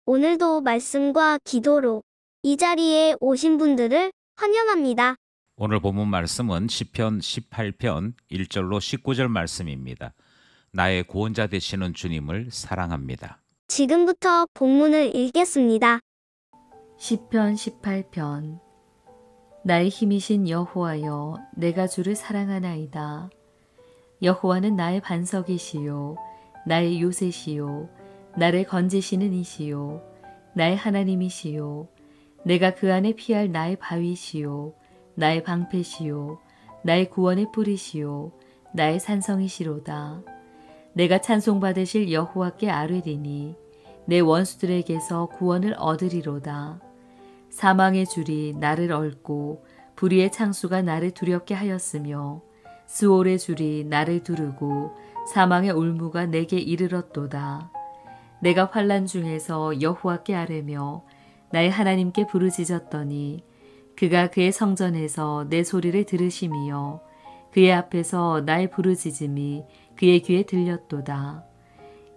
오늘도 말씀과 기도로 이 자리에 오신 분들을 환영합니다. 오늘 본문 말씀은 시편 18편 1절로 19절 말씀입니다. 나의 구원자 되시는 주님을 사랑합니다. 지금부터 본문을 읽겠습니다. 시편 18편. 나의 힘이신 여호와여, 내가 주를 사랑하나이다. 여호와는 나의 반석이시요 나의 요새시요 나를 건지시는 이시요 나의 하나님이시요 내가 그 안에 피할 나의 바위시요 나의 방패시요 나의 구원의 뿌리시요 나의 산성이시로다. 내가 찬송받으실 여호와께 아뢰리니 내 원수들에게서 구원을 얻으리로다. 사망의 줄이 나를 얽고 불의의 창수가 나를 두렵게 하였으며 스올의 줄이 나를 두르고 사망의 올무가 내게 이르렀도다. 내가 환난 중에서 여호와께 아뢰며 나의 하나님께 부르짖었더니 그가 그의 성전에서 내 소리를 들으심이여 그의 앞에서 나의 부르짖음이 그의 귀에 들렸도다.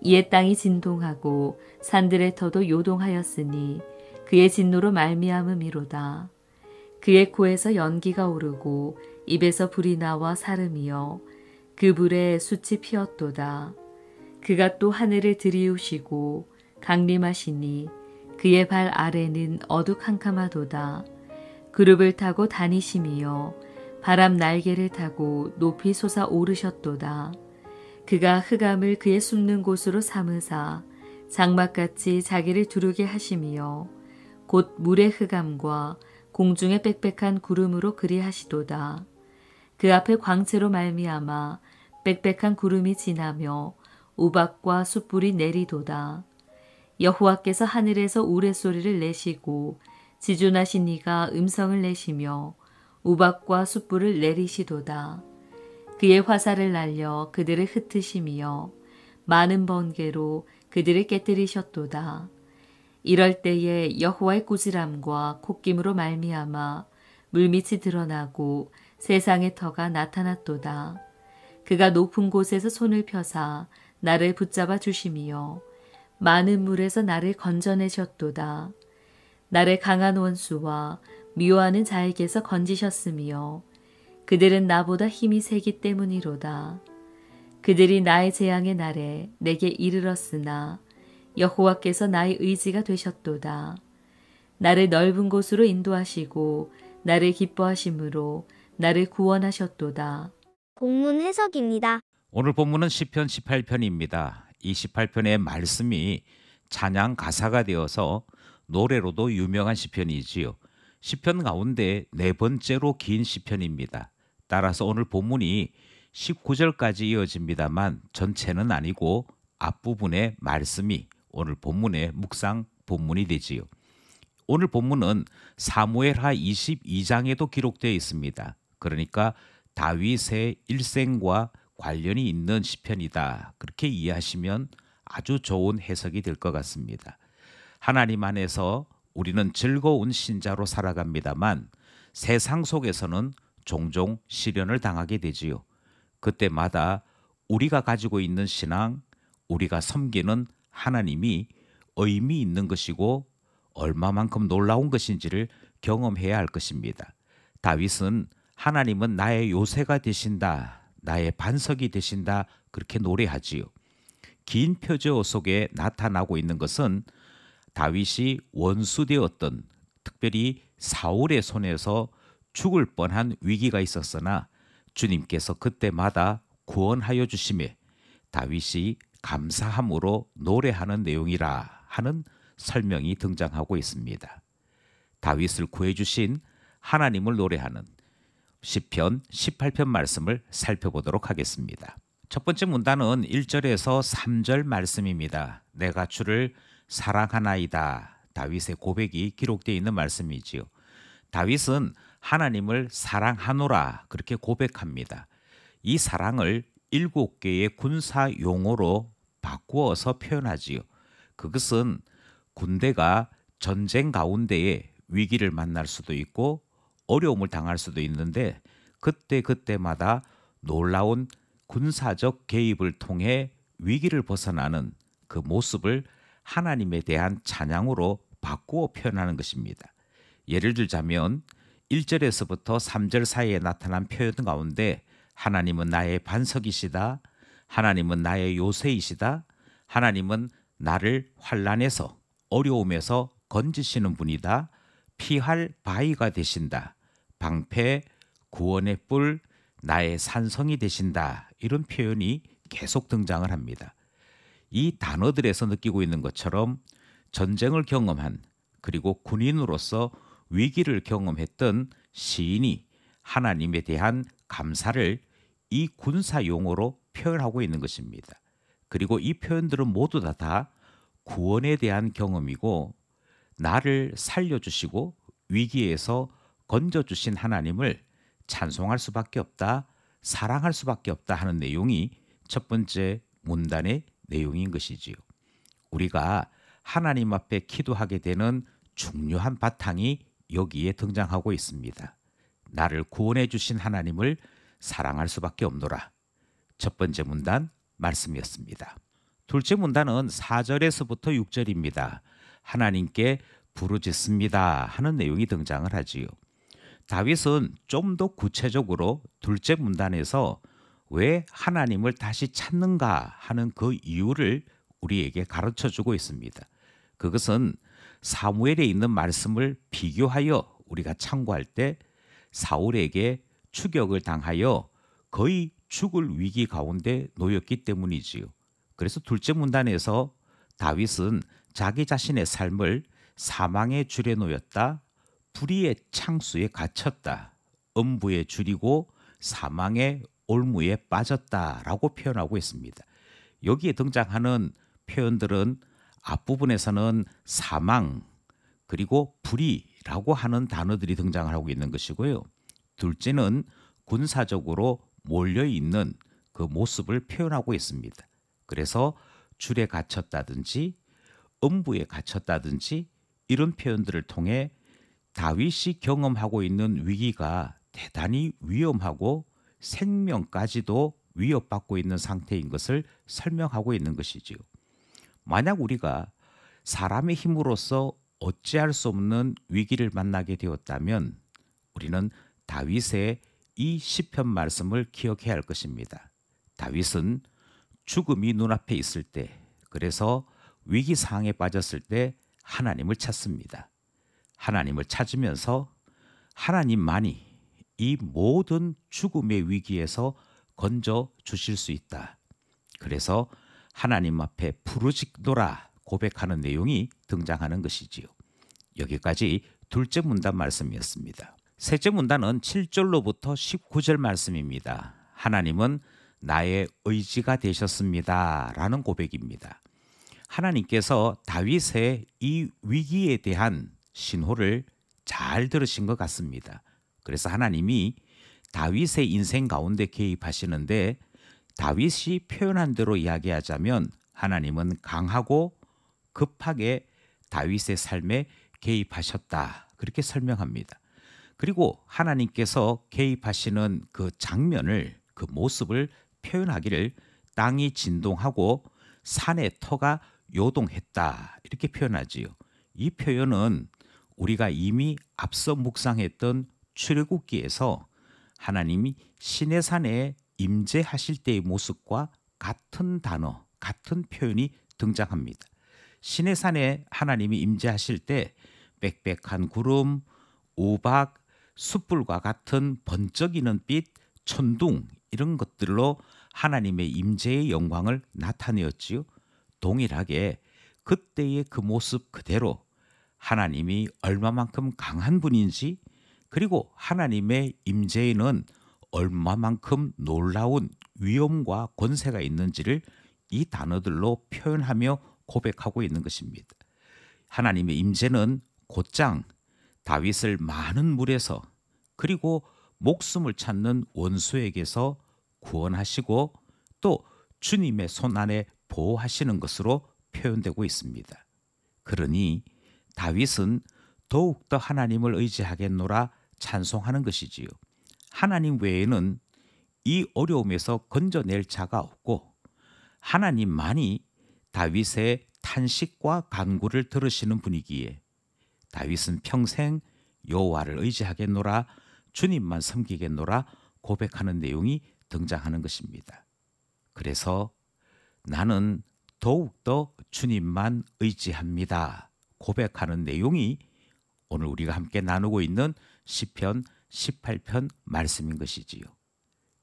이에 땅이 진동하고 산들의 터도 요동하였으니 그의 진노로 말미암음이로다. 그의 코에서 연기가 오르고 입에서 불이 나와 사름이여 그 불에 숯이 피었도다. 그가 또 하늘을 들이우시고 강림하시니 그의 발 아래는 어두캄캄하도다. 그룹을 타고 다니심이여 바람 날개를 타고 높이 솟아오르셨도다. 그가 흑암을 그의 숨는 곳으로 삼으사 장막같이 자기를 두르게 하심이여 곧 물의 흑암과 공중의 빽빽한 구름으로 그리하시도다. 그 앞에 광채로 말미암아 빽빽한 구름이 지나며 우박과 숯불이 내리도다. 여호와께서 하늘에서 우레소리를 내시고 지존하신 이가 음성을 내시며 우박과 숯불을 내리시도다. 그의 화살을 날려 그들을 흩으심이여 많은 번개로 그들을 깨뜨리셨도다. 이럴 때에 여호와의 꾸지람과 콧김으로 말미암아 물밑이 드러나고 세상의 터가 나타났도다. 그가 높은 곳에서 손을 펴사 나를 붙잡아 주심이여 많은 물에서 나를 건져내셨도다. 나를 강한 원수와 미워하는 자에게서 건지셨으며 그들은 나보다 힘이 세기 때문이로다. 그들이 나의 재앙의 날에 내게 이르렀으나 여호와께서 나의 의지가 되셨도다. 나를 넓은 곳으로 인도하시고 나를 기뻐하심으로 나를 구원하셨도다. 본문 해석입니다. 오늘 본문은 시편 18편입니다. 이 18편의 말씀이 찬양 가사가 되어서 노래로도 유명한 시편이지요. 시편 가운데 네 번째로 긴 시편입니다. 따라서 오늘 본문이 19절까지 이어집니다만 전체는 아니고 앞부분의 말씀이 오늘 본문의 묵상 본문이 되지요. 오늘 본문은 사무엘하 22장에도 기록되어 있습니다. 그러니까 다윗의 일생과 관련이 있는 시편이다. 그렇게 이해하시면 아주 좋은 해석이 될 것 같습니다. 하나님 안에서 우리는 즐거운 신자로 살아갑니다만 세상 속에서는 종종 시련을 당하게 되지요. 그때마다 우리가 가지고 있는 신앙, 우리가 섬기는 하나님이 의미 있는 것이고 얼마만큼 놀라운 것인지를 경험해야 할 것입니다. 다윗은 하나님은 나의 요새가 되신다, 나의 반석이 되신다 그렇게 노래하지요. 긴 표저 속에 나타나고 있는 것은 다윗이 원수되었던 특별히 사울의 손에서 죽을 뻔한 위기가 있었으나 주님께서 그때마다 구원하여 주심에 다윗이 감사함으로 노래하는 내용이라 하는 설명이 등장하고 있습니다. 다윗을 구해주신 하나님을 노래하는 시편 18편 말씀을 살펴보도록 하겠습니다. 첫 번째 문단은 1절에서 3절 말씀입니다. 내가 주를 사랑하나이다. 다윗의 고백이 기록되어 있는 말씀이지요. 다윗은 하나님을 사랑하노라 그렇게 고백합니다. 이 사랑을 7개의 군사 용어로 바꾸어서 표현하지요. 그것은 군대가 전쟁 가운데에 위기를 만날 수도 있고 어려움을 당할 수도 있는데 그때마다 놀라운 군사적 개입을 통해 위기를 벗어나는 그 모습을 하나님에 대한 찬양으로 바꾸어 표현하는 것입니다. 예를 들자면 1절에서부터 3절 사이에 나타난 표현 가운데 하나님은 나의 반석이시다, 하나님은 나의 요새이시다, 하나님은 나를 환난에서 어려움에서 건지시는 분이다, 피할 바위가 되신다, 방패, 구원의 뿔, 나의 산성이 되신다, 이런 표현이 계속 등장을 합니다. 이 단어들에서 느끼고 있는 것처럼 전쟁을 경험한, 그리고 군인으로서 위기를 경험했던 시인이 하나님에 대한 감사를 이 군사 용어로 표현하고 있는 것입니다. 그리고 이 표현들은 모두 다 구원에 대한 경험이고, 나를 살려주시고 위기에서 건져주신 하나님을 찬송할 수밖에 없다, 사랑할 수밖에 없다 하는 내용이 첫 번째 문단의 내용인 것이지요. 우리가 하나님 앞에 기도하게 되는 중요한 바탕이 여기에 등장하고 있습니다. 나를 구원해 주신 하나님을 사랑할 수밖에 없노라. 첫 번째 문단 말씀이었습니다. 둘째 문단은 4절에서부터 6절입니다. 하나님께 부르짖습니다 하는 내용이 등장을 하지요. 다윗은 좀 더 구체적으로 둘째 문단에서 왜 하나님을 다시 찾는가 하는 그 이유를 우리에게 가르쳐주고 있습니다. 그것은 사무엘에 있는 말씀을 비교하여 우리가 참고할 때 사울에게 추격을 당하여 거의 죽을 위기 가운데 놓였기 때문이지요. 그래서 둘째 문단에서 다윗은 자기 자신의 삶을 사망의 줄에 놓였다, 불의의 창수에 갇혔다, 음부에 줄이고 사망의 올무에 빠졌다라고 표현하고 있습니다. 여기에 등장하는 표현들은 앞부분에서는 사망, 그리고 불의라고 하는 단어들이 등장을 하고 있는 것이고요. 둘째는 군사적으로 몰려있는 그 모습을 표현하고 있습니다. 그래서 줄에 갇혔다든지 음부에 갇혔다든지 이런 표현들을 통해 다윗이 경험하고 있는 위기가 대단히 위험하고 생명까지도 위협받고 있는 상태인 것을 설명하고 있는 것이지요. 만약 우리가 사람의 힘으로서 어찌할 수 없는 위기를 만나게 되었다면 우리는 다윗의 이 시편 말씀을 기억해야 할 것입니다. 다윗은 죽음이 눈앞에 있을 때, 그래서 위기 상황에 빠졌을 때 하나님을 찾습니다. 하나님을 찾으면서 하나님만이 이 모든 죽음의 위기에서 건져 주실 수 있다. 그래서 하나님 앞에 부르짖노라 고백하는 내용이 등장하는 것이지요. 여기까지 둘째 문단 말씀이었습니다. 셋째 문단은 7절로부터 19절 말씀입니다. 하나님은 나의 의지가 되셨습니다 라는 고백입니다. 하나님께서 다윗의 이 위기에 대한 신호를 잘 들으신 것 같습니다. 그래서 하나님이 다윗의 인생 가운데 개입하시는데, 다윗이 표현한 대로 이야기하자면 하나님은 강하고 급하게 다윗의 삶에 개입하셨다, 그렇게 설명합니다. 그리고 하나님께서 개입하시는 그 장면을, 그 모습을 표현하기를 땅이 진동하고 산의 터가 요동했다, 이렇게 표현하지요. 이 표현은 우리가 이미 앞서 묵상했던 출애굽기에서 하나님이 시내산에 임재하실 때의 모습과 같은 단어, 같은 표현이 등장합니다. 시내산에 하나님이 임재하실 때 빽빽한 구름, 우박, 숯불과 같은 번쩍이는 빛, 천둥 이런 것들로 하나님의 임재의 영광을 나타내었지요. 동일하게 그때의 그 모습 그대로 하나님이 얼마만큼 강한 분인지, 그리고 하나님의 임재에는 얼마만큼 놀라운 위엄과 권세가 있는지를 이 단어들로 표현하며 고백하고 있는 것입니다. 하나님의 임재는 곧장 다윗을 많은 물에서, 그리고 목숨을 찾는 원수에게서 구원하시고 또 주님의 손 안에 보호하시는 것으로 표현되고 있습니다. 그러니 다윗은 더욱더 하나님을 의지하겠노라 찬송하는 것이지요. 하나님 외에는 이 어려움에서 건져낼 자가 없고 하나님만이 다윗의 탄식과 간구를 들으시는 분이기에 다윗은 평생 여호와를 의지하겠노라, 주님만 섬기겠노라 고백하는 내용이 등장하는 것입니다. 그래서 나는 더욱더 주님만 의지합니다 고백하는 내용이 오늘 우리가 함께 나누고 있는 시편 18편 말씀인 것이지요.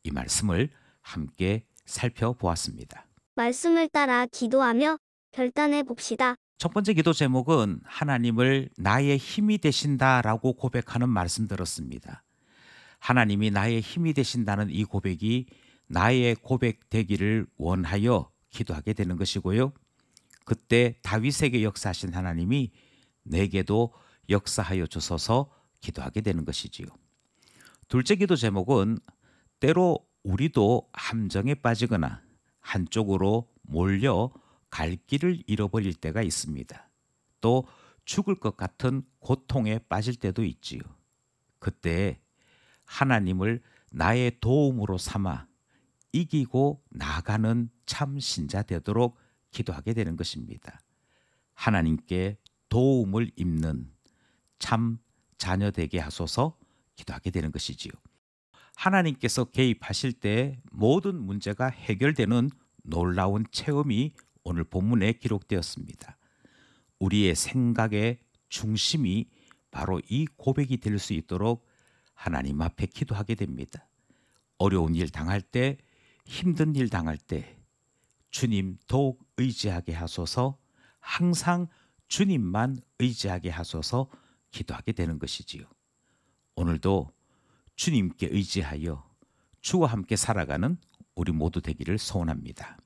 이 말씀을 함께 살펴보았습니다. 말씀을 따라 기도하며 결단해 봅시다. 첫 번째 기도 제목은 하나님을 나의 힘이 되신다라고 고백하는 말씀 들었습니다. 하나님이 나의 힘이 되신다는 이 고백이 나의 고백 되기를 원하여 기도하게 되는 것이고요. 그때 다윗에게 역사하신 하나님이 내게도 역사하여 주소서 기도하게 되는 것이지요. 둘째 기도 제목은 때로 우리도 함정에 빠지거나 한쪽으로 몰려 갈 길을 잃어버릴 때가 있습니다. 또 죽을 것 같은 고통에 빠질 때도 있지요. 그때 하나님을 나의 도움으로 삼아 이기고 나가는 참 신자 되도록 기도하게 되는 것입니다. 하나님께 도움을 입는 참 자녀 되게 하소서 기도하게 되는 것이지요. 하나님께서 개입하실 때 모든 문제가 해결되는 놀라운 체험이 오늘 본문에 기록되었습니다. 우리의 생각의 중심이 바로 이 고백이 될 수 있도록 하나님 앞에 기도하게 됩니다. 어려운 일 당할 때, 힘든 일 당할 때 주님 더욱 의지하게 하소서, 항상 주님만 의지하게 하소서 기도하게 되는 것이지요. 오늘도 주님께 의지하여 주와 함께 살아가는 우리 모두 되기를 소원합니다.